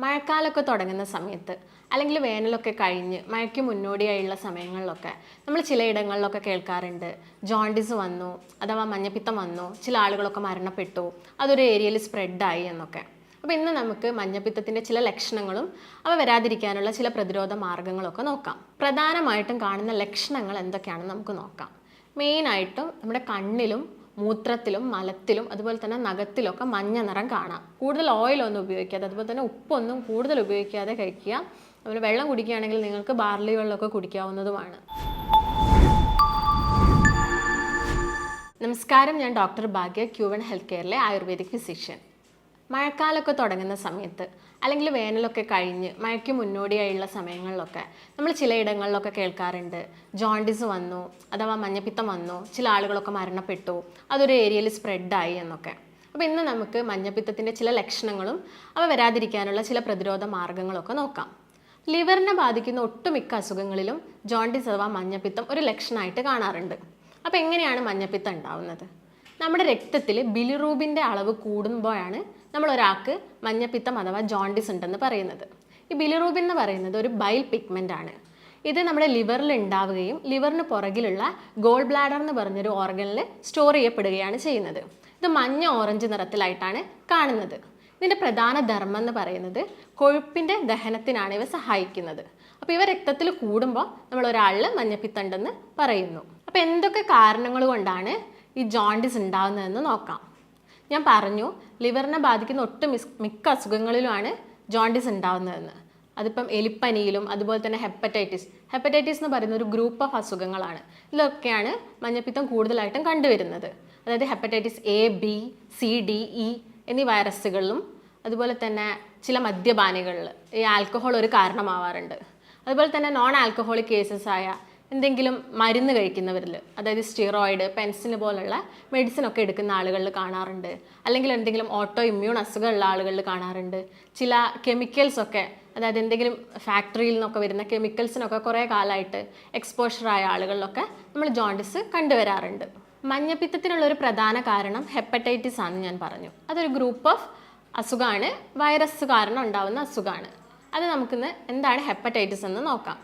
മഴക്കാലമൊക്കെ തുടങ്ങുന്ന സമയത്ത് അല്ലെങ്കിൽ വേനലൊക്കെ കഴിഞ്ഞ് മഴയ്ക്ക് മുന്നോടിയായുള്ള സമയങ്ങളിലൊക്കെ നമ്മൾ ചിലയിടങ്ങളിലൊക്കെ കേൾക്കാറുണ്ട് ജോണ്ടിസ് വന്നു അഥവാ മഞ്ഞപ്പിത്തം വന്നു, ചില ആളുകളൊക്കെ മരണപ്പെട്ടു, അതൊരു ഏരിയയിൽ സ്പ്രെഡായി എന്നൊക്കെ. അപ്പോൾ ഇന്ന് നമുക്ക് മഞ്ഞപ്പിത്തത്തിൻ്റെ ചില ലക്ഷണങ്ങളും അവ വരാതിരിക്കാനുള്ള ചില പ്രതിരോധ മാർഗങ്ങളൊക്കെ നോക്കാം. പ്രധാനമായിട്ടും കാണുന്ന ലക്ഷണങ്ങൾ എന്തൊക്കെയാണെന്ന് നമുക്ക് നോക്കാം. മെയിനായിട്ടും നമ്മുടെ കണ്ണിലും മൂത്രത്തിലും മലത്തിലും അതുപോലെ തന്നെ നഖത്തിലൊക്കെ മഞ്ഞ നിറം കാണാം. കൂടുതൽ ഓയിലൊന്നും ഉപയോഗിക്കാതെ അതുപോലെ തന്നെ ഉപ്പൊന്നും കൂടുതൽ ഉപയോഗിക്കാതെ കഴിക്കുക. അതുപോലെ വെള്ളം കുടിക്കുകയാണെങ്കിൽ നിങ്ങൾക്ക് ബാർലി വെള്ളമൊക്കെ കുടിക്കാവുന്നതുമാണ്. നമസ്കാരം, ഞാൻ ഡോക്ടർ ഭാഗ്യ, ക്യൂവൺ ഹെൽത്ത് കെയറിലെ ആയുർവേദിക് ഫിസിഷ്യൻ. മഴക്കാലമൊക്കെ തുടങ്ങുന്ന സമയത്ത് അല്ലെങ്കിൽ വേനലൊക്കെ കഴിഞ്ഞ് മഴയ്ക്ക് മുന്നോടിയായുള്ള സമയങ്ങളിലൊക്കെ നമ്മൾ ചിലയിടങ്ങളിലൊക്കെ കേൾക്കാറുണ്ട് ജോണ്ടിസ് വന്നു അഥവാ മഞ്ഞപ്പിത്തം വന്നു, ചില ആളുകളൊക്കെ മരണപ്പെട്ടു, അതൊരു ഏരിയയിൽ സ്പ്രെഡായി എന്നൊക്കെ. അപ്പോൾ ഇന്ന് നമുക്ക് മഞ്ഞപ്പിത്തത്തിൻ്റെ ചില ലക്ഷണങ്ങളും അവ വരാതിരിക്കാനുള്ള ചില പ്രതിരോധ മാർഗങ്ങളൊക്കെ നോക്കാം. ലിവറിനെ ബാധിക്കുന്ന ഒട്ടുമിക്ക അസുഖങ്ങളിലും ജോണ്ടിസ് അഥവാ മഞ്ഞപ്പിത്തം ഒരു ലക്ഷണമായിട്ട് കാണാറുണ്ട്. അപ്പോൾ എങ്ങനെയാണ് മഞ്ഞപ്പിത്തം ഉണ്ടാവുന്നത്? നമ്മുടെ രക്തത്തിൽ ബിലിറൂബിൻ്റെ അളവ് കൂടുമ്പോഴാണ് നമ്മൾ ഒരാൾക്ക് മഞ്ഞപ്പിത്തം അഥവാ ജോണ്ടിസ് ഉണ്ടെന്ന് പറയുന്നത്. ഈ ബിലിറൂബിൻ എന്ന് പറയുന്നത് ഒരു ബൈൽ പിഗ്മെൻ്റ് ആണ്. ഇത് നമ്മുടെ ലിവറിൽ ഉണ്ടാവുകയും ലിവറിന് പുറകിലുള്ള ഗോൾ ബ്ലാഡർ എന്ന് പറഞ്ഞൊരു ഓർഗനിൽ സ്റ്റോർ ചെയ്യപ്പെടുകയാണ് ചെയ്യുന്നത്. ഇത് മഞ്ഞ ഓറഞ്ച് നിറത്തിലായിട്ടാണ് കാണുന്നത്. ഇതിൻ്റെ പ്രധാന ധർമ്മം എന്ന് പറയുന്നത് കൊഴുപ്പിൻ്റെ ദഹനത്തിനാണ് ഇവ സഹായിക്കുന്നത്. അപ്പോൾ ഇവ രക്തത്തിൽ കൂടുമ്പോൾ നമ്മൾ ഒരാളിൽ മഞ്ഞപ്പിത്തം ഉണ്ടെന്ന് പറയുന്നു. അപ്പോൾ എന്തൊക്കെ കാരണങ്ങൾ കൊണ്ടാണ് ഈ ജോണ്ടിസ് ഉണ്ടാകുന്നതെന്ന് നോക്കാം. ഞാൻ പറഞ്ഞു ലിവറിനെ ബാധിക്കുന്ന മിക്ക അസുഖങ്ങളിലുമാണ് ജോണ്ടിസ് ഉണ്ടാകുന്നതെന്ന്. അതിപ്പം എലിപ്പനിയിലും അതുപോലെ തന്നെ ഹെപ്പറ്റൈറ്റിസ് എന്ന് പറയുന്ന ഒരു ഗ്രൂപ്പ് ഓഫ് അസുഖങ്ങളാണ്. ഇതിലൊക്കെയാണ് മഞ്ഞപ്പിത്തം കൂടുതലായിട്ടും കണ്ടുവരുന്നത്. അതായത് hepatitis A, B, C, D, E എന്നീ വൈറസുകളിലും അതുപോലെ തന്നെ ചില മദ്യപാനികളിൽ ഈ ആൽക്കഹോൾ ഒരു കാരണമാവാറുണ്ട്. അതുപോലെ തന്നെ നോൺ ആൽക്കഹോളിക് കേസസ് ആയ എന്തെങ്കിലും മരുന്ന് കഴിക്കുന്നവരിൽ, അതായത് സ്റ്റിറോയിഡ്, പെൻസിന് പോലുള്ള മെഡിസിനൊക്കെ എടുക്കുന്ന ആളുകളിൽ കാണാറുണ്ട്. അല്ലെങ്കിൽ എന്തെങ്കിലും ഓട്ടോ ഇമ്മ്യൂൺ അസുഖമുള്ള ആളുകളിൽ കാണാറുണ്ട്. ചില കെമിക്കൽസൊക്കെ, അതായത് എന്തെങ്കിലും ഫാക്ടറിയിൽ നിന്നൊക്കെ വരുന്ന കെമിക്കൽസിനൊക്കെ കുറേ കാലമായിട്ട് എക്സ്പോഷറായ ആളുകളിലൊക്കെ നമ്മൾ ജോണ്ടിസ് കണ്ടുവരാറുണ്ട്. മഞ്ഞപ്പിത്തത്തിനുള്ളൊരു പ്രധാന കാരണം ഹെപ്പറ്റൈറ്റിസ് ആണെന്ന് ഞാൻ പറഞ്ഞു. അതൊരു ഗ്രൂപ്പ് ഓഫ് അസുഖമാണ്, വൈറസ് കാരണം ഉണ്ടാകുന്ന അസുഖമാണ്. അത് നമുക്കിന്ന് എന്താണ് ഹെപ്പറ്റൈറ്റിസ് എന്ന് നോക്കാം.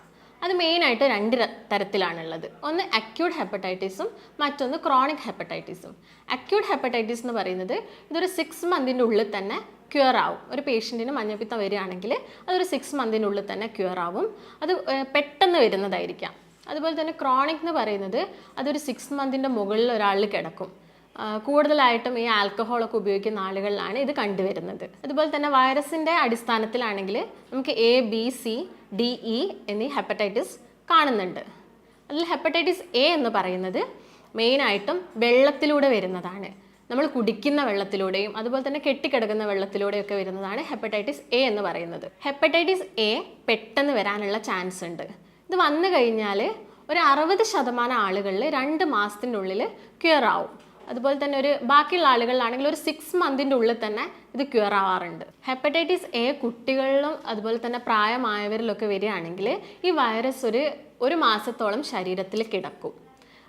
അത് മെയിനായിട്ട് രണ്ട് തരത്തിലാണുള്ളത്. ഒന്ന് അക്യൂട്ട് ഹെപ്പറ്റൈറ്റിസും മറ്റൊന്ന് ക്രോണിക് ഹെപ്പറ്റൈറ്റിസും. അക്യൂട്ട് ഹെപ്പറ്റൈറ്റിസ് എന്ന് പറയുന്നത് ഇതൊരു 6 മന്തിൻ്റെ ഉള്ളിൽ തന്നെ ക്യൂർ ആവും. ഒരു പേഷ്യൻറ്റിന് മഞ്ഞപ്പിത്തം വരികയാണെങ്കിൽ അതൊരു 6 മന്തിൻ്റെ ഉള്ളിൽ തന്നെ ക്യൂർ ആവും. അത് പെട്ടെന്ന് വരുന്നതായിരിക്കാം. അതുപോലെ തന്നെ ക്രോണിക് എന്ന് പറയുന്നത് അതൊരു 6 മന്തിൻ്റെ മുകളിൽ ഒരാളിൽ കിടക്കും. കൂടുതലായിട്ടും ഈ ആൽക്കഹോളൊക്കെ ഉപയോഗിക്കുന്ന ആളുകളിലാണ് ഇത് കണ്ടുവരുന്നത്. അതുപോലെ തന്നെ വൈറസിൻ്റെ അടിസ്ഥാനത്തിലാണെങ്കിൽ നമുക്ക് A, B, C, D, E എന്നീ ഹെപ്പറ്റൈറ്റിസ് കാണുന്നുണ്ട്. അതിൽ ഹെപ്പറ്റൈറ്റിസ് എ എന്ന് പറയുന്നത് മെയിനായിട്ടും വെള്ളത്തിലൂടെ വരുന്നതാണ്. നമ്മൾ കുടിക്കുന്ന വെള്ളത്തിലൂടെയും അതുപോലെ തന്നെ കെട്ടിക്കിടക്കുന്ന വെള്ളത്തിലൂടെയൊക്കെ വരുന്നതാണ് ഹെപ്പറ്റൈറ്റിസ് എ എന്ന് പറയുന്നത്. ഹെപ്പറ്റൈറ്റിസ് എ പെട്ടെന്ന് വരാനുള്ള ചാൻസ് ഉണ്ട്. ഇത് വന്നു കഴിഞ്ഞാൽ ഒരു 60% ആളുകളിൽ 2 മാസത്തിനുള്ളിൽ ക്യൂർ ആവും. അതുപോലെ തന്നെ ബാക്കിയുള്ള ആളുകളിലാണെങ്കിൽ ഒരു 6 മന്തിൻ്റെ ഉള്ളിൽ തന്നെ ഇത് ക്യൂർ ആവാറുണ്ട്. ഹെപ്പറ്റൈറ്റിസ് എ കുട്ടികളിലും അതുപോലെ തന്നെ പ്രായമായവരിലൊക്കെ വരികയാണെങ്കിൽ ഈ വൈറസ് ഒരു മാസത്തോളം ശരീരത്തിൽ കിടക്കും.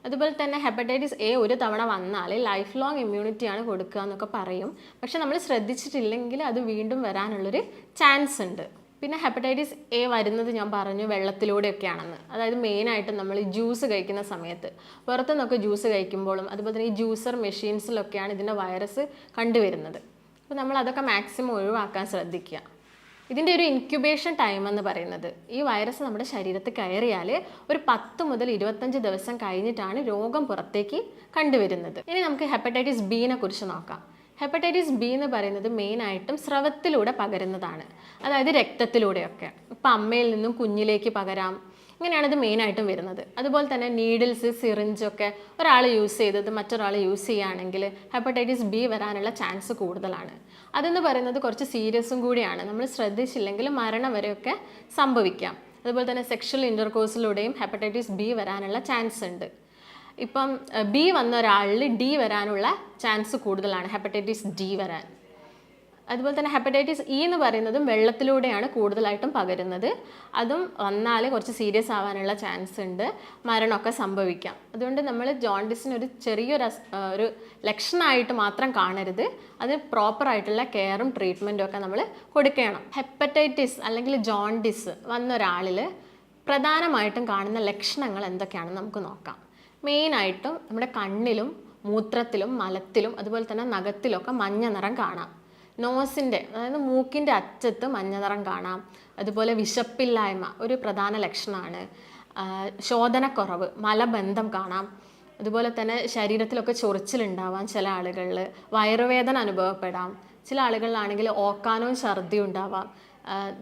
അതുപോലെ തന്നെ ഹെപ്പറ്റൈറ്റിസ് എ ഒരു തവണ വന്നാൽ ലൈഫ് ലോങ് ഇമ്മ്യൂണിറ്റിയാണ് കൊടുക്കുക എന്നൊക്കെ പറയും. പക്ഷെ നമ്മൾ ശ്രദ്ധിച്ചിട്ടില്ലെങ്കിൽ അത് വീണ്ടും വരാനുള്ളൊരു ചാൻസ് ഉണ്ട്. പിന്നെ ഹെപ്പറ്റൈറ്റിസ് എ വരുന്നത് ഞാൻ പറഞ്ഞു വെള്ളത്തിലൂടെയൊക്കെയാണെന്ന്. അതായത് മെയിനായിട്ട് നമ്മൾ ഈ ജ്യൂസ് കഴിക്കുന്ന സമയത്ത്, പുറത്തുനിന്നൊക്കെ ജ്യൂസ് കഴിക്കുമ്പോഴും അതുപോലെ തന്നെ ഈ ജ്യൂസർ മെഷീൻസിലൊക്കെയാണ് ഇതിൻ്റെ വൈറസ് കണ്ടുവരുന്നത്. അപ്പോൾ നമ്മൾ അതൊക്കെ മാക്സിമം ഒഴിവാക്കാൻ ശ്രദ്ധിക്കുക. ഇതിൻ്റെ ഒരു ഇൻക്യുബേഷൻ ടൈം എന്ന് പറയുന്നത്, ഈ വൈറസ് നമ്മുടെ ശരീരത്തിൽ കയറിയാൽ ഒരു 10 മുതൽ 25 ദിവസം കഴിഞ്ഞിട്ടാണ് രോഗം പുറത്തേക്ക് കണ്ടുവരുന്നത്. ഇനി നമുക്ക് ഹെപ്പറ്റൈറ്റിസ് ബിനെ കുറിച്ച് നോക്കാം. ഹെപ്പറ്റൈറ്റിസ് ബി എന്ന് പറയുന്നത് മെയിനായിട്ടും സ്രവത്തിലൂടെ പകരുന്നതാണ്. അതായത് രക്തത്തിലൂടെയൊക്കെ. ഇപ്പം അമ്മയിൽ നിന്നും കുഞ്ഞിലേക്ക് പകരാം. ഇങ്ങനെയാണ് ഇത് മെയിനായിട്ടും വരുന്നത്. അതുപോലെ തന്നെ നീഡിൽസ്, സിറിഞ്ചൊക്കെ ഒരാൾ യൂസ് ചെയ്തത് മറ്റൊരാൾ യൂസ് ചെയ്യുകയാണെങ്കിൽ ഹെപ്പറ്റൈറ്റിസ് ബി വരാനുള്ള ചാൻസ് കൂടുതലാണ്. അതെന്ന് പറയുന്നത് കുറച്ച് സീരിയസും കൂടിയാണ്. നമ്മൾ ശ്രദ്ധിച്ചില്ലെങ്കിൽ മരണം വരെയൊക്കെ സംഭവിക്കാം. അതുപോലെ തന്നെ സെക്ഷൽ ഇൻ്റർകോഴ്സിലൂടെയും ഹെപ്പറ്റൈറ്റിസ് ബി വരാനുള്ള ചാൻസ് ഉണ്ട്. ഇപ്പം ബി വന്ന ഒരാളിൽ ഡി വരാനുള്ള ചാൻസ് കൂടുതലാണ്, ഹെപ്പറ്റൈറ്റിസ് ഡി വരാൻ. അതുപോലെ തന്നെ ഹെപ്പറ്റൈറ്റിസ് ഇ എന്ന് പറയുന്നതും വെള്ളത്തിലൂടെയാണ് കൂടുതലായിട്ടും പകരുന്നത്. അതും വന്നാൽ കുറച്ച് സീരിയസ് ആവാനുള്ള ചാൻസ് ഉണ്ട്, മരണമൊക്കെ സംഭവിക്കാം. അതുകൊണ്ട് നമ്മൾ ജോണ്ടിസിന് ഒരു ചെറിയൊരു ഒരു ലക്ഷണമായിട്ട് മാത്രം കാണരുത്, അത് പ്രോപ്പറായിട്ടുള്ള കെയറും ട്രീറ്റ്മെൻറ്റും ഒക്കെ നമ്മൾ കൊടുക്കണം. ഹെപ്പറ്റൈറ്റിസ് അല്ലെങ്കിൽ ജോണ്ടിസ് വന്ന ഒരാളിൽ പ്രധാനമായിട്ടും കാണുന്ന ലക്ഷണങ്ങൾ എന്തൊക്കെയാണെന്ന് നമുക്ക് നോക്കാം. മെയിനായിട്ടും നമ്മുടെ കണ്ണിലും മൂത്രത്തിലും മലത്തിലും അതുപോലെ തന്നെ നഖത്തിലൊക്കെ മഞ്ഞ നിറം കാണാം. നോസിൻ്റെ അതായത് മൂക്കിൻ്റെ അറ്റത്ത് മഞ്ഞ നിറം കാണാം. അതുപോലെ വിശപ്പില്ലായ്മ ഒരു പ്രധാന ലക്ഷണമാണ്. ശോധനക്കുറവ്, മലബന്ധം കാണാം. അതുപോലെ തന്നെ ശരീരത്തിലൊക്കെ ചൊറിച്ചിലുണ്ടാവാം ചില ആളുകളിൽ, വയറുവേദന അനുഭവപ്പെടാം. ചില ആളുകളിലാണെങ്കിൽ ഓക്കാനവും ഛർദിയും ഉണ്ടാവാം,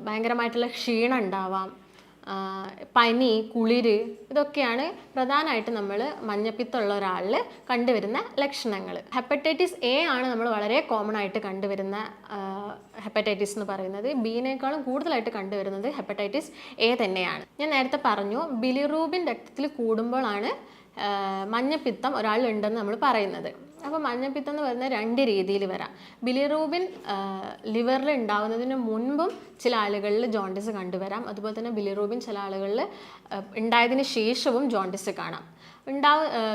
ഭയങ്കരമായിട്ടുള്ള ക്ഷീണം ഉണ്ടാവാം, പനി, കുളിര്, ഇതൊക്കെയാണ് പ്രധാനമായിട്ട് നമ്മൾ മഞ്ഞപ്പിത്തമുള്ള ഒരാളിൽ കണ്ടുവരുന്ന ലക്ഷണങ്ങൾ. ഹെപ്പറ്റൈറ്റിസ് എ ആണ് നമ്മൾ വളരെ കോമൺ ആയിട്ട് കണ്ടുവരുന്ന ഹെപ്പറ്റൈറ്റിസ് എന്ന് പറയുന്നത്. ബിനേക്കാളും കൂടുതലായിട്ട് കണ്ടുവരുന്നത് ഹെപ്പറ്റൈറ്റിസ് എ തന്നെയാണ്. ഞാൻ നേരത്തെ പറഞ്ഞു, ബിലിറൂബിൻ രക്തത്തിൽ കൂടുമ്പോഴാണ് മഞ്ഞപ്പിത്തം ഒരാളുണ്ടെന്ന് നമ്മൾ പറയുന്നത്. അപ്പോൾ മഞ്ഞപ്പിത്തം എന്ന് പറയുന്നത് 2 രീതിയിൽ വരാം. ബിലിറൂബിൻ ലിവറിൽ ഉണ്ടാവുന്നതിന് മുൻപും ചില ആളുകളിൽ ജോണ്ടിസ് കണ്ടുവരാം. അതുപോലെ തന്നെ ബിലിറൂബിൻ ചില ആളുകളിൽ ഉണ്ടായതിന് ശേഷവും ജോണ്ടിസ് കാണാം.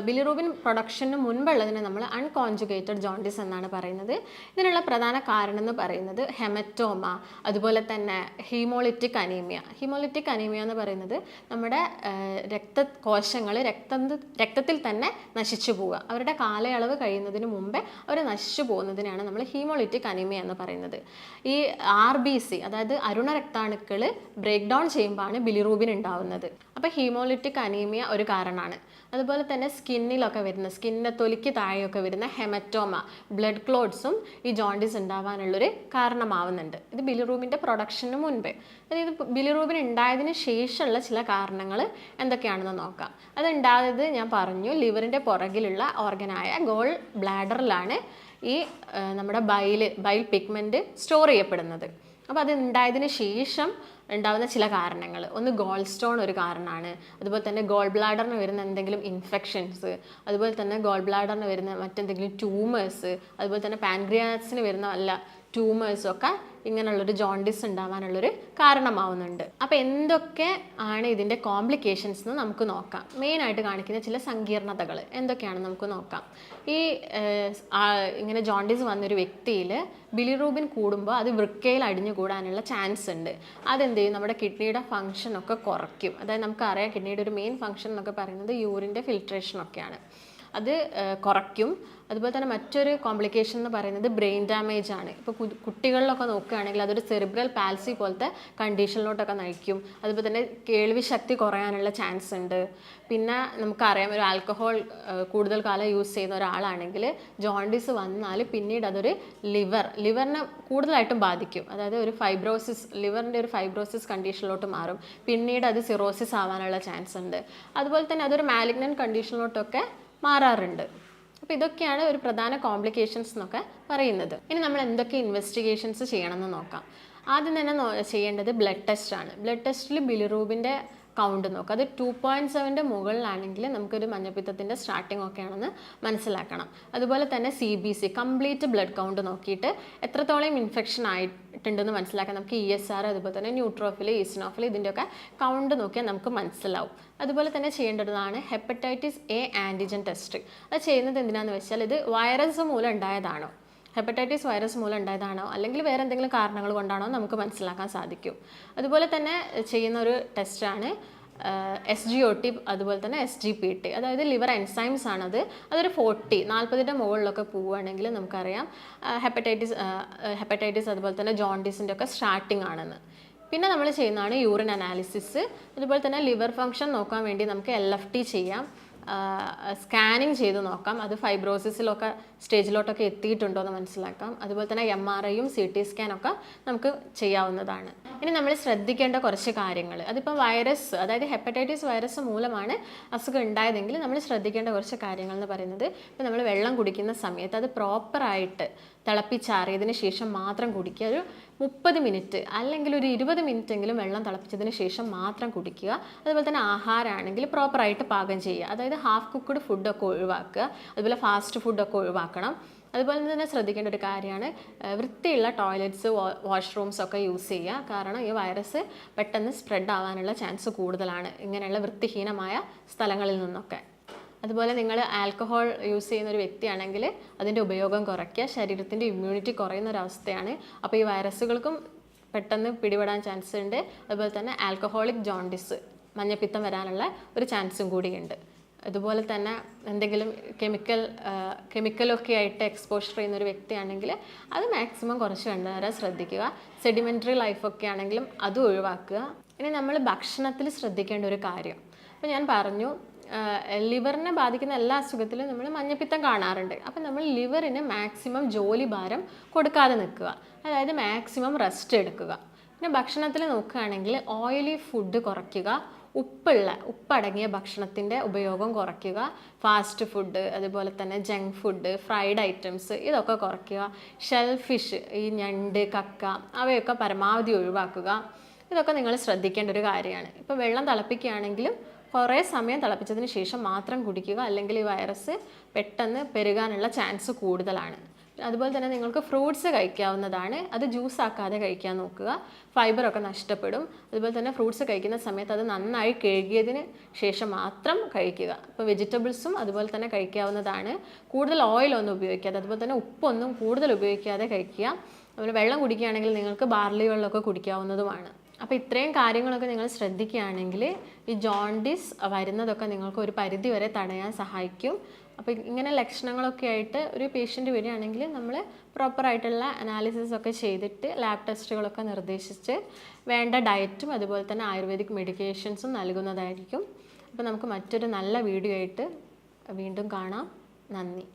ബിലിറൂബിൻ പ്രൊഡക്ഷന് മുൻപുള്ളതിനെ നമ്മൾ അൺകോൺജുഗേറ്റഡ് ജോണ്ടിസ് എന്നാണ് പറയുന്നത്. ഇതിനുള്ള പ്രധാന കാരണം എന്ന് പറയുന്നത് ഹെമറ്റോമ, അതുപോലെ തന്നെ ഹീമോളിറ്റിക് അനീമിയ. ഹീമോളിറ്റിക് അനീമിയ എന്ന് പറയുന്നത് നമ്മുടെ രക്തകോശങ്ങൾ രക്തത്തിൽ തന്നെ നശിച്ചു പോവുക. അവരുടെ കാലയളവ് കഴിയുന്നതിന് മുമ്പേ അവർ നശിച്ചു പോകുന്നതിനാണ് നമ്മൾ ഹീമോളിറ്റിക് അനീമിയ എന്ന് പറയുന്നത്. ഈ RBC അതായത് അരുണ രക്താണുക്കൾ ബ്രേക്ക് ഡൗൺ ചെയ്യുമ്പോഴാണ് ബിലിറൂബിൻ ഉണ്ടാവുന്നത്. അപ്പോൾ ഹീമോളിറ്റിക് അനീമിയ ഒരു കാരണമാണ്. അതുപോലെ തന്നെ സ്കിന്നിൻ്റെ തൊലിക്ക് താഴെയൊക്കെ വരുന്ന ഹെമറ്റോമ, ബ്ലഡ് ക്ലോട്ട്സും ഈ ജോണ്ടിസ് ഉണ്ടാവാനുള്ളൊരു കാരണമാവുന്നുണ്ട്. ഇത് ബിലിറൂബിൻ്റെ പ്രൊഡക്ഷന് മുൻപേ. അതായത് ബിലിറൂബിൻ ഉണ്ടായതിന് ശേഷമുള്ള ചില കാരണങ്ങൾ എന്തൊക്കെയാണെന്ന് നോക്കാം. അതുണ്ടായത് ഞാൻ പറഞ്ഞു, ലിവറിൻ്റെ പുറകിലുള്ള ഓർഗനായ ഗോൾ ബ്ലാഡറിലാണ് ഈ നമ്മുടെ ബൈൽ പിഗ്മെൻറ്റ് സ്റ്റോർ ചെയ്യപ്പെടുന്നത്. അപ്പോൾ അത് ഉണ്ടായതിന് ശേഷം ഉണ്ടാകുന്ന ചില കാരണങ്ങൾ, ഒന്ന് ഗോൾ സ്റ്റോൺ ഒരു കാരണമാണ്. അതുപോലെ തന്നെ ഗോൾ ബ്ലാഡറിന് വരുന്ന എന്തെങ്കിലും ഇൻഫെക്ഷൻസ്, അതുപോലെ തന്നെ ഗോൾ ബ്ലാഡറിന് വരുന്ന മറ്റെന്തെങ്കിലും ട്യൂമേഴ്സ്, അതുപോലെ തന്നെ പാൻക്രിയാസിന് വരുന്ന വല്ല ട്യൂമേഴ്സൊക്കെ ഇങ്ങനെയുള്ളൊരു ജോണ്ടിസ് ഉണ്ടാവാനുള്ളൊരു കാരണമാവുന്നുണ്ട്. അപ്പോൾ എന്തൊക്കെ ആണ് ഇതിൻ്റെ കോംപ്ലിക്കേഷൻസ് എന്ന് നമുക്ക് നോക്കാം. മെയിനായിട്ട് കാണിക്കുന്ന ചില സങ്കീർണതകൾ എന്തൊക്കെയാണെന്ന് നമുക്ക് നോക്കാം. ഈ ഇങ്ങനെ ജോണ്ടിസ് വന്നൊരു വ്യക്തിയിൽ ബിലിറൂബിൻ കൂടുമ്പോൾ അത് വൃക്കയിൽ അടിഞ്ഞുകൂടാനുള്ള ചാൻസ് ഉണ്ട്. അതെന്ത് ചെയ്യും, നമ്മുടെ കിഡ്നിയുടെ ഫംഗ്ഷനൊക്കെ കുറയ്ക്കും. അതായത് നമുക്കറിയാം കിഡ്നിയുടെ ഒരു മെയിൻ ഫംഗ്ഷൻ എന്നൊക്കെ പറയുന്നത് യൂറിൻ്റെ ഫിൽട്രേഷനൊക്കെയാണ്. അത് കുറയ്ക്കും. അതുപോലെ തന്നെ മറ്റൊരു കോംപ്ലിക്കേഷൻ എന്ന് പറയുന്നത് ബ്രെയിൻ ഡാമേജ് ആണ്. ഇപ്പോൾ കുട്ടികളിലൊക്കെ നോക്കുകയാണെങ്കിൽ അതൊരു സെറിബ്രൽ പാൽസി പോലത്തെ കണ്ടീഷനിലോട്ടൊക്കെ നയിക്കും. അതുപോലെ തന്നെ കേൾവി ശക്തി കുറയാനുള്ള ചാൻസ് ഉണ്ട്. പിന്നെ നമുക്കറിയാം, ഒരു ആൽക്കഹോൾ കൂടുതൽ കാലം യൂസ് ചെയ്യുന്ന ഒരാളാണെങ്കിൽ ജോണ്ടിസ് വന്നാൽ പിന്നീട് അതൊരു ലിവറിനെ കൂടുതലായിട്ടും ബാധിക്കും. അതായത് ഒരു ലിവറിൻ്റെ ഒരു ഫൈബ്രോസിസ് കണ്ടീഷനിലോട്ട് മാറും. പിന്നീട് അത് സിറോസിസ് ആവാനുള്ള ചാൻസ് ഉണ്ട്. അതുപോലെ തന്നെ അതൊരു മാലിഗ്നൻറ്റ് കണ്ടീഷനിലോട്ടൊക്കെ മാറാറുണ്ട്. അപ്പോൾ ഇതൊക്കെയാണ് ഒരു പ്രധാന കോംപ്ലിക്കേഷൻസ് എന്നൊക്കെ പറയുന്നത്. ഇനി നമ്മൾ എന്തൊക്കെ ഇൻവെസ്റ്റിഗേഷൻസ് ചെയ്യണമെന്ന് നോക്കാം. ആദ്യം തന്നെ ചെയ്യേണ്ടത് ബ്ലഡ് ടെസ്റ്റാണ്. ബ്ലഡ് ടെസ്റ്റിൽ ബിലിറൂബിൻ്റെ കൗണ്ട് നോക്കുക. അത് 2.7 മുകളിലാണെങ്കിൽ നമുക്കൊരു മഞ്ഞപ്പിത്തത്തിൻ്റെ സ്റ്റാർട്ടിംഗ് ഒക്കെ ആണെന്ന് മനസ്സിലാക്കണം. അതുപോലെ തന്നെ CBC കംപ്ലീറ്റ് ബ്ലഡ് കൗണ്ട് നോക്കിയിട്ട് എത്രത്തോളം ഇൻഫെക്ഷൻ ആയിട്ടുണ്ടെന്ന് മനസ്സിലാക്കാം. നമുക്ക് ESR, അതുപോലെ തന്നെ ന്യൂട്രോഫിൽ, ഈസിനോഫിൽ, ഇതിൻ്റെയൊക്കെ കൗണ്ട് നോക്കിയാൽ നമുക്ക് മനസ്സിലാവും. അതുപോലെ തന്നെ ചെയ്യേണ്ടതാണ് ഹെപ്പറ്റൈറ്റിസ് A ആൻറ്റിജൻ ടെസ്റ്റ്. അത് ചെയ്യുന്നത് എന്തിനാണെന്ന് വെച്ചാൽ ഇത് വൈറസ് മൂലം ഉണ്ടായതാണോ, ഹെപ്പറ്റൈറ്റിസ് വൈറസ് മൂലം ഉണ്ടായതാണോ അല്ലെങ്കിൽ വേറെ എന്തെങ്കിലും കാരണങ്ങൾ കൊണ്ടാണോ നമുക്ക് മനസ്സിലാക്കാൻ സാധിക്കും. അതുപോലെ തന്നെ ചെയ്യുന്ന ഒരു ടെസ്റ്റാണ് SGOT, അതുപോലെ തന്നെ SGPT, അതായത് ലിവർ എൻസൈംസ് ആണത്. അതൊരു 40 മുകളിലൊക്കെ പോവുകയാണെങ്കിൽ നമുക്കറിയാം ഹെപ്പറ്റൈറ്റിസ് അതുപോലെ തന്നെ ജോണ്ടിസിൻ്റെ ഒക്കെ സ്റ്റാർട്ടിംഗ് ആണെന്ന്. പിന്നെ നമ്മൾ ചെയ്യുന്നതാണ് യൂറിൻ അനാലിസിസ്. അതുപോലെ തന്നെ ലിവർ ഫംഗ്ഷൻ നോക്കാൻ വേണ്ടി നമുക്ക് LFT ചെയ്യാം, സ്കാനിങ് ചെയ്ത് നോക്കാം, അത് ഫൈബ്രോസിസിലൊക്കെ സ്റ്റേജിലോട്ടൊക്കെ എത്തിയിട്ടുണ്ടോ എന്ന് മനസ്സിലാക്കാം. അതുപോലെ തന്നെ MRIയും CT സ്കാനൊക്കെ നമുക്ക് ചെയ്യാവുന്നതാണ്. ഇനി നമ്മൾ ശ്രദ്ധിക്കേണ്ട കുറച്ച് കാര്യങ്ങൾ, അതിപ്പോൾ വൈറസ്, അതായത് ഹെപ്പറ്റൈറ്റിസ് വൈറസ് മൂലമാണ് അസുഖം ഉണ്ടായതെങ്കിൽ നമ്മൾ ശ്രദ്ധിക്കേണ്ട കുറച്ച് കാര്യങ്ങൾ എന്ന് പറയുന്നത്, ഇപ്പോൾ നമ്മൾ വെള്ളം കുടിക്കുന്ന സമയത്ത് അത് പ്രോപ്പറായിട്ട് തിളപ്പിച്ചാറിയതിന് ശേഷം മാത്രം കുടിക്കുക. ഒരു 30 മിനിറ്റ് അല്ലെങ്കിൽ ഒരു 20 മിനിറ്റെങ്കിലും വെള്ളം തിളപ്പിച്ചതിന് ശേഷം മാത്രം കുടിക്കുക. അതുപോലെ തന്നെ ആഹാരമാണെങ്കിൽ പ്രോപ്പറായിട്ട് പാകം ചെയ്യുക. അതായത് ഹാഫ് കുക്ക്ഡ് ഫുഡൊക്കെ ഒഴിവാക്കുക. അതുപോലെ ഫാസ്റ്റ് ഫുഡൊക്കെ ഒഴിവാക്കണം. അതുപോലെ തന്നെ ശ്രദ്ധിക്കേണ്ട ഒരു കാര്യമാണ് വൃത്തിയുള്ള ടോയ്ലറ്റ്സ്, വാഷ്റൂംസ് ഒക്കെ യൂസ് ചെയ്യുക. കാരണം ഈ വൈറസ് പെട്ടെന്ന് സ്പ്രെഡ് ആവാനുള്ള ചാൻസ് കൂടുതലാണ് ഇങ്ങനെയുള്ള വൃത്തിഹീനമായ സ്ഥലങ്ങളിൽ നിന്നൊക്കെ. അതുപോലെ നിങ്ങൾ ആൽക്കഹോൾ യൂസ് ചെയ്യുന്ന ഒരു വ്യക്തിയാണെങ്കിൽ അതിൻ്റെ ഉപയോഗം കുറയ്ക്കുക. ശരീരത്തിൻ്റെ ഇമ്മ്യൂണിറ്റി കുറയുന്ന ഒരവസ്ഥയാണ്. അപ്പോൾ ഈ വൈറസുകൾക്കും പെട്ടെന്ന് പിടിപെടാൻ ചാൻസ് ഉണ്ട്. അതുപോലെ തന്നെ ആൽക്കഹോളിക് ജോണ്ടിസ്, മഞ്ഞപ്പിത്തം വരാനുള്ള ഒരു ചാൻസും കൂടിയുണ്ട്. അതുപോലെ തന്നെ എന്തെങ്കിലും കെമിക്കലൊക്കെ ആയിട്ട് എക്സ്പോഷർ ചെയ്യുന്ന ഒരു വ്യക്തിയാണെങ്കിൽ അത് മാക്സിമം കുറച്ച് കണ്ടുവരാൻ ശ്രദ്ധിക്കുക. സെഡിമെൻ്ററി ലൈഫൊക്കെ ആണെങ്കിലും അതും ഒഴിവാക്കുക. ഇനി നമ്മൾ ഭക്ഷണത്തിൽ ശ്രദ്ധിക്കേണ്ട ഒരു കാര്യം, അപ്പോൾ ഞാൻ പറഞ്ഞു ലിവറിനെ ബാധിക്കുന്ന എല്ലാ അസുഖത്തിലും നമ്മൾ മഞ്ഞപ്പിത്തം കാണാറുണ്ട്. അപ്പം നമ്മൾ ലിവറിന് മാക്സിമം ജോലി ഭാരം കൊടുക്കാതെ നിൽക്കുക, അതായത് മാക്സിമം റെസ്റ്റ് എടുക്കുക. പിന്നെ ഭക്ഷണത്തിൽ നോക്കുകയാണെങ്കിൽ ഓയിലി ഫുഡ് കുറയ്ക്കുക, ഉപ്പടങ്ങിയ ഭക്ഷണത്തിൻ്റെ ഉപയോഗം കുറയ്ക്കുക. ഫാസ്റ്റ് ഫുഡ്, അതുപോലെ തന്നെ ജങ്ക് ഫുഡ്, ഫ്രൈഡ് ഐറ്റംസ് ഇതൊക്കെ കുറയ്ക്കുക. ഷെൽ ഫിഷ്, ഈ ഞണ്ട്, കക്ക അവയൊക്കെ പരമാവധി ഒഴിവാക്കുക. ഇതൊക്കെ നിങ്ങൾ ശ്രദ്ധിക്കേണ്ട ഒരു കാര്യമാണ്. ഇപ്പോൾ വെള്ളം തിളപ്പിക്കുകയാണെങ്കിലും കുറേ സമയം തിളപ്പിച്ചതിന് ശേഷം മാത്രം കുടിക്കുക, അല്ലെങ്കിൽ ഈ വൈറസ് പെട്ടെന്ന് പെരുകാനുള്ള ചാൻസ് കൂടുതലാണ്. അതുപോലെ തന്നെ നിങ്ങൾക്ക് ഫ്രൂട്ട്സ് കഴിക്കാവുന്നതാണ്, അത് ജ്യൂസ് ആക്കാതെ കഴിക്കാൻ നോക്കുക. ഫൈബറൊക്കെ നഷ്ടപ്പെടും. അതുപോലെ തന്നെ ഫ്രൂട്ട്സ് കഴിക്കുന്ന സമയത്ത് അത് നന്നായി കഴുകിയതിന് ശേഷം മാത്രം കഴിക്കുക. ഇപ്പോൾ വെജിറ്റബിൾസും അതുപോലെ തന്നെ കഴിക്കാവുന്നതാണ്. കൂടുതൽ ഓയിലൊന്നും ഉപയോഗിക്കാതെ, അതുപോലെ തന്നെ ഉപ്പൊന്നും കൂടുതൽ ഉപയോഗിക്കാതെ കഴിക്കുക. അതുപോലെ വെള്ളം കുടിക്കുകയാണെങ്കിൽ നിങ്ങൾക്ക് ബാർലി വെള്ളമൊക്കെ കുടിക്കാവുന്നതുമാണ്. അപ്പോൾ ഇത്രയും കാര്യങ്ങളൊക്കെ നിങ്ങൾ ശ്രദ്ധിക്കുകയാണെങ്കിൽ ഈ ജോണ്ടിസ് വരുന്നതൊക്കെ നിങ്ങൾക്ക് ഒരു പരിധി വരെ തടയാൻ സഹായിക്കും. അപ്പോൾ ഇങ്ങനെ ലക്ഷണങ്ങളൊക്കെ ആയിട്ട് ഒരു പേഷ്യൻ്റ് വരികയാണെങ്കിൽ നമ്മൾ പ്രോപ്പറായിട്ടുള്ള അനാലിസിസ് ഒക്കെ ചെയ്തിട്ട് ലാബ് ടെസ്റ്റുകളൊക്കെ നിർദ്ദേശിച്ച് വേണ്ട ഡയറ്റും അതുപോലെ തന്നെ ആയുർവേദിക് മെഡിക്കേഷൻസും നൽകുന്നതായിരിക്കും. അപ്പോൾ നമുക്ക് മറ്റൊരു നല്ല വീഡിയോ ആയിട്ട് വീണ്ടും കാണാം. നന്ദി.